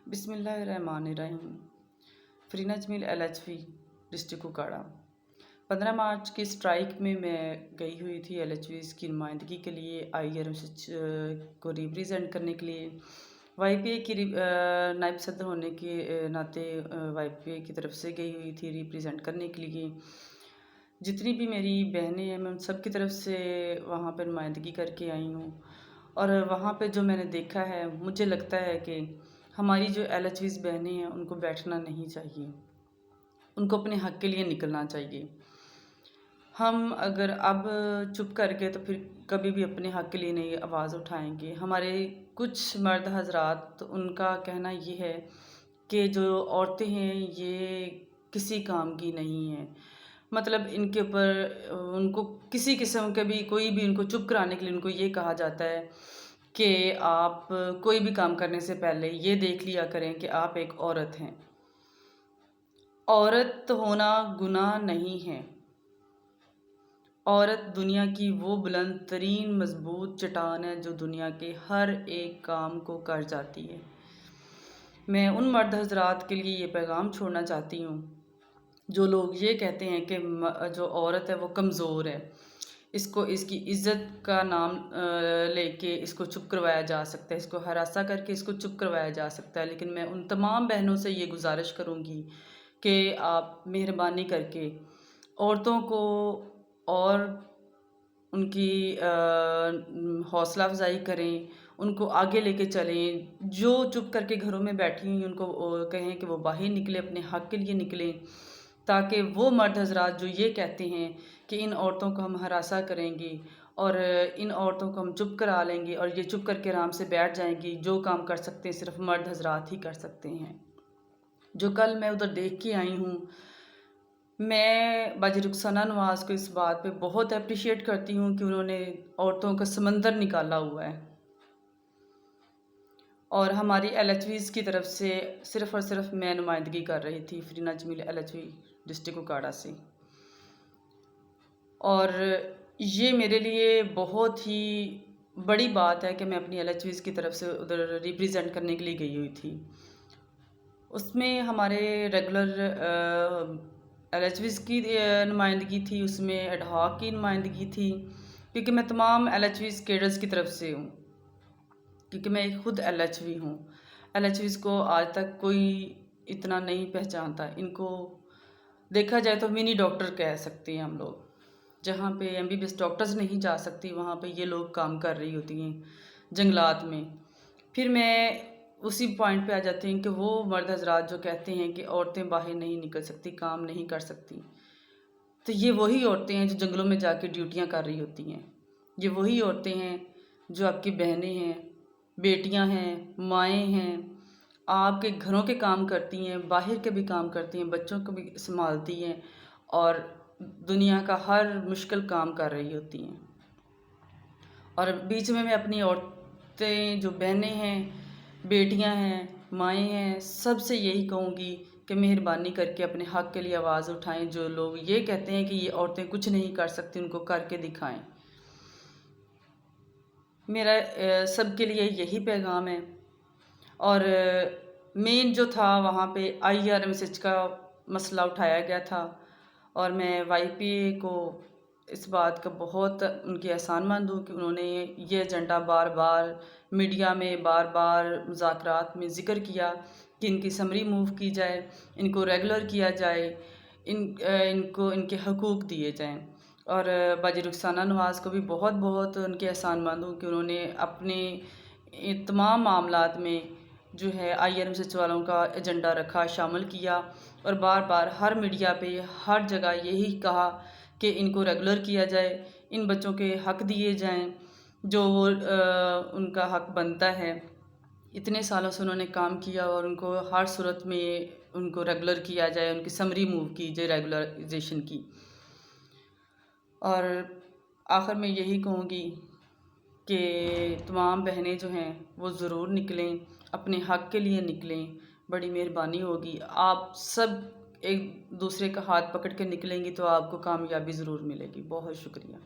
بسم اللہ الرحمن الرحیم۔ فرینا جمیل LHV ڈسٹرکٹ کوکاڑا۔ 15 مارچ کی اسٹرائک میں گئی ہوئی تھی LHVs کی نمائندگی کے لیے، IRMSH کو ریپریزنٹ کرنے کے لیے۔ YPA کی نائب صدر ہونے کے ناطے YPA کی طرف سے گئی ہوئی تھی ریپریزنٹ کرنے کے لیے۔ جتنی بھی میری بہنیں ہیں میں ان سب کی طرف سے وہاں پہ نمائندگی کر کے آئی ہوں، اور وہاں پہ جو میں نے دیکھا ہے مجھے لگتا ہے کہ ہماری جو LHVs بہنیں ہیں ان کو بیٹھنا نہیں چاہیے، ان کو اپنے حق کے لیے نکلنا چاہیے۔ ہم اگر اب چپ کر گئے تو پھر کبھی بھی اپنے حق کے لیے نہیں آواز اٹھائیں گے۔ ہمارے کچھ مرد حضرات ان کا کہنا یہ ہے کہ جو عورتیں ہیں یہ کسی کام کی نہیں ہیں، مطلب ان کے اوپر ان کو کسی قسم کے بھی کوئی بھی ان کو چپ کرانے کے لیے ان کو یہ کہا جاتا ہے کہ آپ کوئی بھی کام کرنے سے پہلے یہ دیکھ لیا کریں کہ آپ ایک عورت ہیں۔ عورت ہونا گناہ نہیں ہے۔ عورت دنیا کی وہ بلند ترین مضبوط چٹان ہے جو دنیا کے ہر ایک کام کو کر جاتی ہے۔ میں ان مرد حضرات کے لیے یہ پیغام چھوڑنا چاہتی ہوں جو لوگ یہ کہتے ہیں کہ جو عورت ہے وہ کمزور ہے، اس کو اس کی عزت کا نام لے کے اس کو چپ کروایا جا سکتا ہے، اس کو ہراساں کر کے اس کو چپ کروایا جا سکتا ہے۔ لیکن میں ان تمام بہنوں سے یہ گزارش کروں گی کہ آپ مہربانی کر کے عورتوں کو اور ان کی حوصلہ افزائی کریں، ان کو آگے لے کے چلیں۔ جو چپ کر کے گھروں میں بیٹھی ہوئی ان کو کہیں کہ وہ باہر نکلیں، اپنے حق کے لیے نکلیں، تاکہ وہ مرد حضرات جو یہ کہتے ہیں کہ ان عورتوں کو ہم ہراساں کریں گے اور ان عورتوں کو ہم چپ کرا لیں گے اور یہ چپ کر کے آرام سے بیٹھ جائیں گی، جو کام کر سکتے ہیں صرف مرد حضرات ہی کر سکتے ہیں۔ جو کل میں ادھر دیکھ کے آئی ہوں، میں باجی رخسانہ نواز کو اس بات پہ بہت اپریشیٹ کرتی ہوں کہ انہوں نے عورتوں کا سمندر نکالا ہوا ہے، اور ہماری LHVs کی طرف سے صرف اور صرف میں نمائندگی کر رہی تھی فرینا جمیل LHV ڈسٹرکٹ کوکاڑا سے، اور یہ میرے لیے بہت ہی بڑی بات ہے کہ میں اپنی LHVs کی طرف سے ادھر ریپریزنٹ کرنے کے لیے گئی ہوئی تھی۔ اس میں ہمارے ریگولر LHVs کی نمائندگی تھی، اس میں ایڈ ہاک کی نمائندگی تھی، کیونکہ میں تمام LHVs کیڈرز کی طرف سے ہوں، کیونکہ میں خود LHV ہوں۔ LHVs کو آج تک کوئی اتنا نہیں پہچانتا، ان کو دیکھا جائے تو منی ڈاکٹر کہہ سکتے ہیں ہم لوگ۔ جہاں پہ MBBS ڈاکٹرز نہیں جا سکتی وہاں پہ یہ لوگ کام کر رہی ہوتی ہیں جنگلات میں۔ پھر میں اسی پوائنٹ پہ آ جاتی ہوں کہ وہ مرد حضرات جو کہتے ہیں کہ عورتیں باہر نہیں نکل سکتی، کام نہیں کر سکتی، تو یہ وہی عورتیں ہیں جو جنگلوں میں جا کے ڈیوٹیاں کر رہی ہوتی ہیں۔ یہ وہی عورتیں ہیں جو آپ کی بہنیں ہیں، بیٹیاں ہیں، مائیں ہیں، آپ کے گھروں کے کام کرتی ہیں، باہر کے بھی کام کرتی ہیں، بچوں کو بھی سنبھالتی ہیں اور دنیا کا ہر مشکل کام کر رہی ہوتی ہیں۔ اور بیچ میں اپنی عورتیں جو بہنیں ہیں، بیٹیاں ہیں، مائیں ہیں، سب سے یہی کہوں گی کہ مہربانی کر کے اپنے حق کے لیے آواز اٹھائیں۔ جو لوگ یہ کہتے ہیں کہ یہ عورتیں کچھ نہیں کر سکتی ان کو کر کے دکھائیں۔ میرا سب کے لیے یہی پیغام ہے، اور مین جو تھا وہاں پہ IRMSH کا مسئلہ اٹھایا گیا تھا، اور میں YPA کو اس بات کا بہت ان کی احسان مند ہوں کہ انہوں نے یہ ایجنڈا بار بار میڈیا میں بار بار مذاکرات میں ذکر کیا کہ ان کی سمری موو کی جائے، ان کو ریگولر کیا جائے، ان کو ان کے حقوق دیے جائیں۔ اور باجی رخسانہ نواز کو بھی بہت بہت ان کے احسان مند ہوں کہ انہوں نے اپنے تمام معاملات میں جو ہے IRMSH والوں کا ایجنڈا رکھا، شامل کیا، اور بار بار ہر میڈیا پہ ہر جگہ یہی کہا کہ ان کو ریگولر کیا جائے، ان بچوں کے حق دیے جائیں جو ان کا حق بنتا ہے۔ اتنے سالوں سے انہوں نے کام کیا اور ان کو ہر صورت میں ان کو ریگولر کیا جائے، ان کی سمری موو کی جائے ریگولرائزیشن کی۔ اور آخر میں یہی کہوں گی کہ تمام بہنیں جو ہیں وہ ضرور نکلیں، اپنے حق کے لیے نکلیں، بڑی مہربانی ہوگی۔ آپ سب ایک دوسرے کا ہاتھ پکڑ کے نکلیں گی تو آپ کو کامیابی ضرور ملے گی۔ بہت شکریہ۔